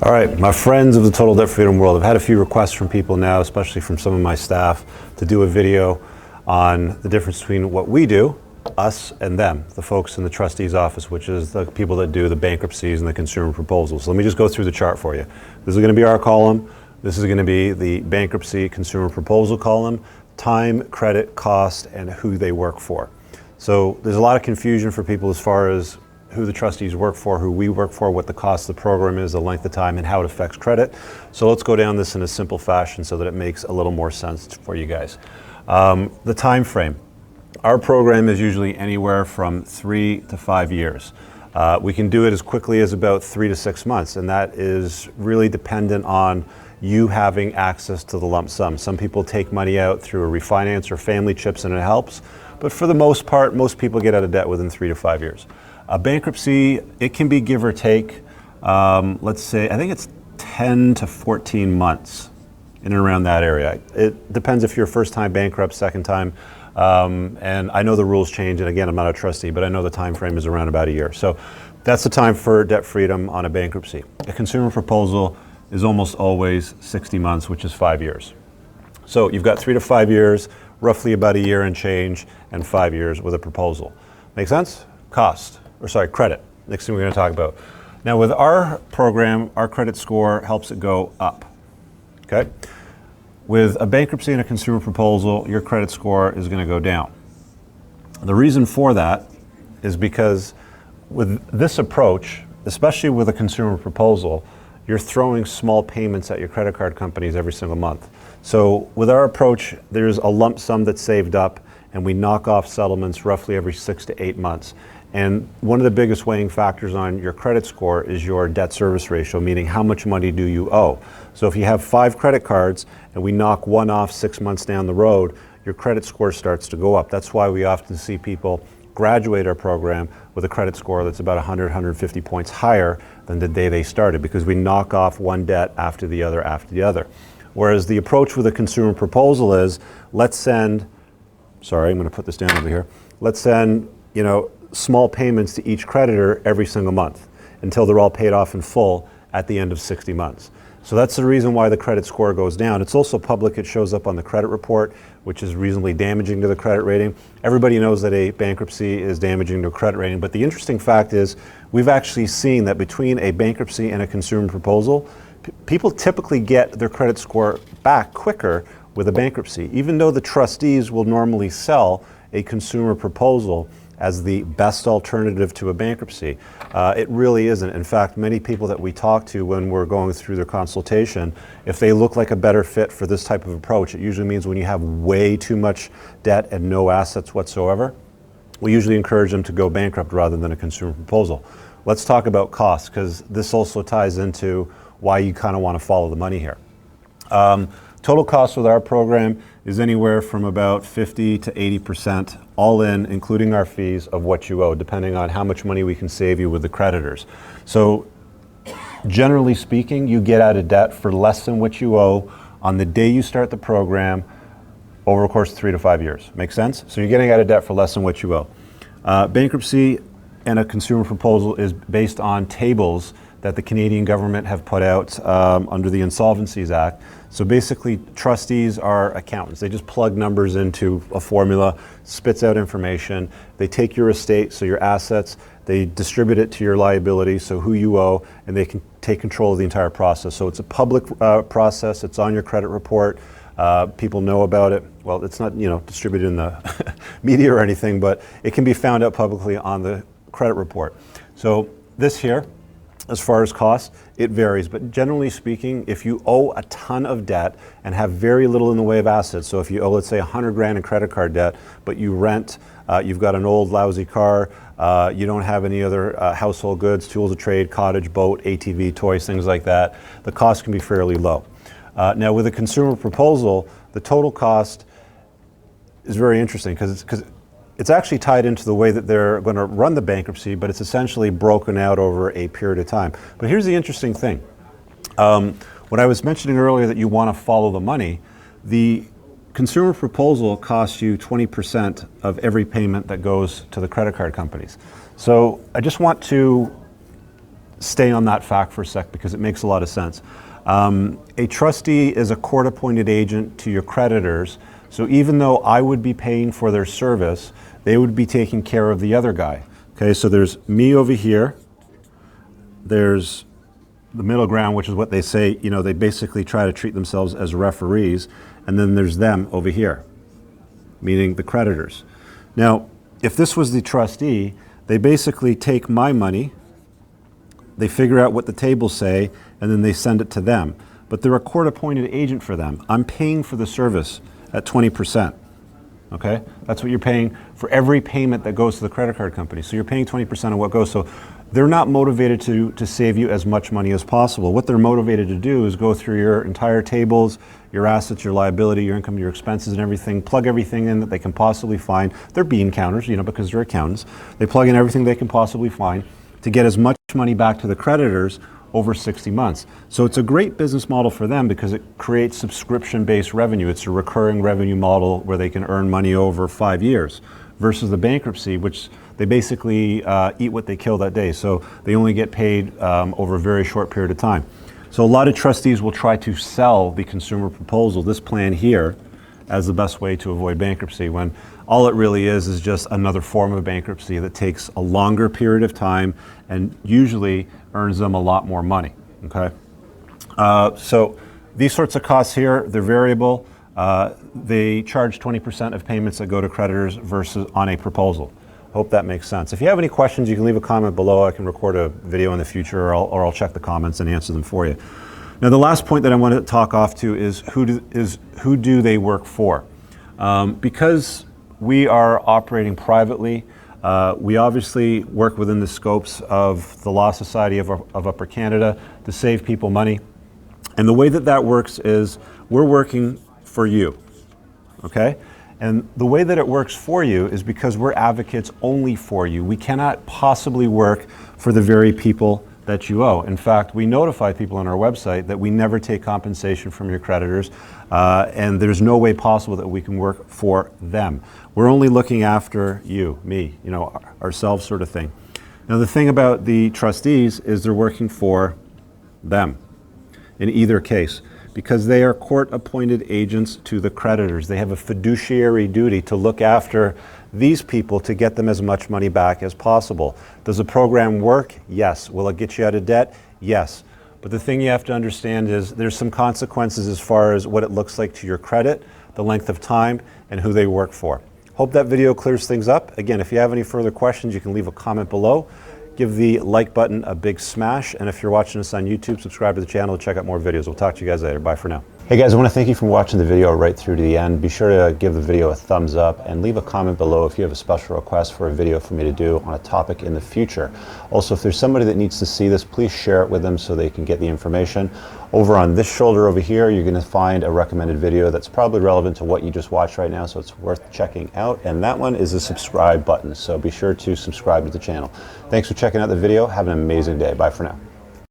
All right, my friends of the Total Debt Freedom world, I've had a few requests from people now, especially from some of my staff, to do a video on the difference between what we do, us, and them, the folks in the trustee's office, which is the people that do the bankruptcies and the consumer proposals. So let me just go through the chart for you. This is going to be our column. This is going to be the bankruptcy consumer proposal column, time, credit, cost, and who they work for. So there's a lot of confusion for people as far as who the trustees work for, who we work for, what the cost of the program is, the length of time, and how it affects credit. So let's go down this in a simple fashion so that it makes a little more sense for you guys. The time frame. Our program is usually anywhere from 3 to 5 years. We can do it as quickly as about 3 to 6 months, and that is really dependent on you having access to the lump sum. Some people take money out through a refinance or family chips and it helps, but for the most part, most people get out of debt within 3 to 5 years. A bankruptcy, it can be give or take, let's say, I think it's 10 to 14 months in and around that area. It depends if you're first time bankrupt, second time, and I know the rules change, and again, I'm not a trustee, but I know the time frame is around about a year. So that's the time for debt freedom on a bankruptcy. A consumer proposal is almost always 60 months, which is 5 years. So you've got 3 to 5 years, roughly about a year and change, and 5 years with a proposal. Make sense? Credit. Next thing we're going to talk about. Now with our program, our credit score helps it go up. Okay? With a bankruptcy and a consumer proposal, your credit score is going to go down. The reason for that is because with this approach, especially with a consumer proposal, you're throwing small payments at your credit card companies every single month. So with our approach, there's a lump sum that's saved up, and we knock off settlements roughly every 6 to 8 months. And one of the biggest weighing factors on your credit score is your debt service ratio, meaning how much money do you owe. So if you have 5 credit cards and we knock one off 6 months down the road, your credit score starts to go up. That's why we often see people graduate our program with a credit score that's about 100, 150 points higher than the day they started, because we knock off one debt after the other. Whereas the approach with a consumer proposal is, let's send, I'm going to put this down over here. Let's send, small payments to each creditor every single month until they're all paid off in full at the end of 60 months. So that's the reason why the credit score goes down. It's also public. It shows up on the credit report, which is reasonably damaging to the credit rating. Everybody knows that a bankruptcy is damaging to a credit rating, but the interesting fact is we've actually seen that between a bankruptcy and a consumer proposal, people typically get their credit score back quicker with a bankruptcy, even though the trustees will normally sell a consumer proposal as the best alternative to a bankruptcy. It really isn't. In fact, many people that we talk to when we're going through their consultation, if they look like a better fit for this type of approach, it usually means when you have way too much debt and no assets whatsoever, we usually encourage them to go bankrupt rather than a consumer proposal. Let's talk about costs, because this also ties into why you kind of want to follow the money here. Total cost with our program is anywhere from about 50 to 80% all in, including our fees, of what you owe, depending on how much money we can save you with the creditors. So generally speaking, you get out of debt for less than what you owe on the day you start the program over a course of 3 to 5 years. Make sense? So you're getting out of debt for less than what you owe. Bankruptcy and a consumer proposal is based on tables that the Canadian government have put out under the Insolvencies Act. So basically, trustees are accountants. They just plug numbers into a formula, spits out information. They take your estate, so your assets, they distribute it to your liability, so who you owe, and they can take control of the entire process. So it's a public process. It's on your credit report. People know about it. Well, it's not distributed in the media or anything, but it can be found out publicly on the credit report. So this here, as far as cost, it varies, but generally speaking, if you owe a ton of debt and have very little in the way of assets, so if you owe, let's say, 100 grand in credit card debt, but you rent, you've got an old lousy car, you don't have any other household goods, tools of trade, cottage, boat, ATV, toys, things like that, the cost can be fairly low. Now with a consumer proposal, the total cost is very interesting because it's actually tied into the way that they're going to run the bankruptcy, but it's essentially broken out over a period of time. But here's the interesting thing. When I was mentioning earlier that you want to follow the money, the consumer proposal costs you 20% of every payment that goes to the credit card companies. So I just want to stay on that fact for a sec because it makes a lot of sense. A trustee is a court-appointed agent to your creditors, so even though I would be paying for their service, they would be taking care of the other guy. Okay, so there's me over here, there's the middle ground, which is what they say, you know, they basically try to treat themselves as referees, and then there's them over here, meaning the creditors. Now, if this was the trustee, they basically take my money, they figure out what the tables say, and then they send it to them. But they're a court-appointed agent for them. I'm paying for the service at 20%. Okay? That's what you're paying for every payment that goes to the credit card company. So you're paying 20% of what goes. So they're not motivated to save you as much money as possible. What they're motivated to do is go through your entire tables, your assets, your liability, your income, your expenses and everything, plug everything in that they can possibly find. They're bean counters, you know, because they're accountants. They plug in everything they can possibly find to get as much money back to the creditors over 60 months. So it's a great business model for them because it creates subscription-based revenue. It's a recurring revenue model where they can earn money over 5 years versus the bankruptcy, which they basically eat what they kill that day. So they only get paid over a very short period of time. So a lot of trustees will try to sell the consumer proposal, this plan here, as the best way to avoid bankruptcy, when all it really is just another form of bankruptcy that takes a longer period of time and usually earns them a lot more money, okay? So these sorts of costs here, they're variable. They charge 20% of payments that go to creditors versus on a proposal. Hope that makes sense. If you have any questions, you can leave a comment below. I can record a video in the future, or I'll check the comments and answer them for you. Now, the last point that I want to talk off to is who do they work for? Because we are operating privately, we obviously work within the scopes of the Law Society of Upper Canada to save people money. And the way that that works is we're working for you, okay? And the way that it works for you is because we're advocates only for you. We cannot possibly work for the very people that you owe. In fact, we notify people on our website that we never take compensation from your creditors, and there's no way possible that we can work for them. We're only looking after you, me, you know, ourselves sort of thing. Now, the thing about the trustees is they're working for them in either case, because they are court-appointed agents to the creditors. They have a fiduciary duty to look after these people to get them as much money back as possible. Does the program work? Yes. Will it get you out of debt? Yes. But the thing you have to understand is there's some consequences as far as what it looks like to your credit, the length of time, and who they work for. Hope that video clears things up. Again, if you have any further questions, you can leave a comment below. Give the like button a big smash, and if you're watching us on YouTube, subscribe to the channel to check out more videos. We'll talk to you guys later. Bye for now. Hey guys, I want to thank you for watching the video right through to the end. Be sure to give the video a thumbs up and leave a comment below if you have a special request for a video for me to do on a topic in the future. Also, if there's somebody that needs to see this, please share it with them so they can get the information. Over on this shoulder over here, you're going to find a recommended video that's probably relevant to what you just watched right now, so it's worth checking out. And that one is the subscribe button, so be sure to subscribe to the channel. Thanks for checking out the video. Have an amazing day. Bye for now.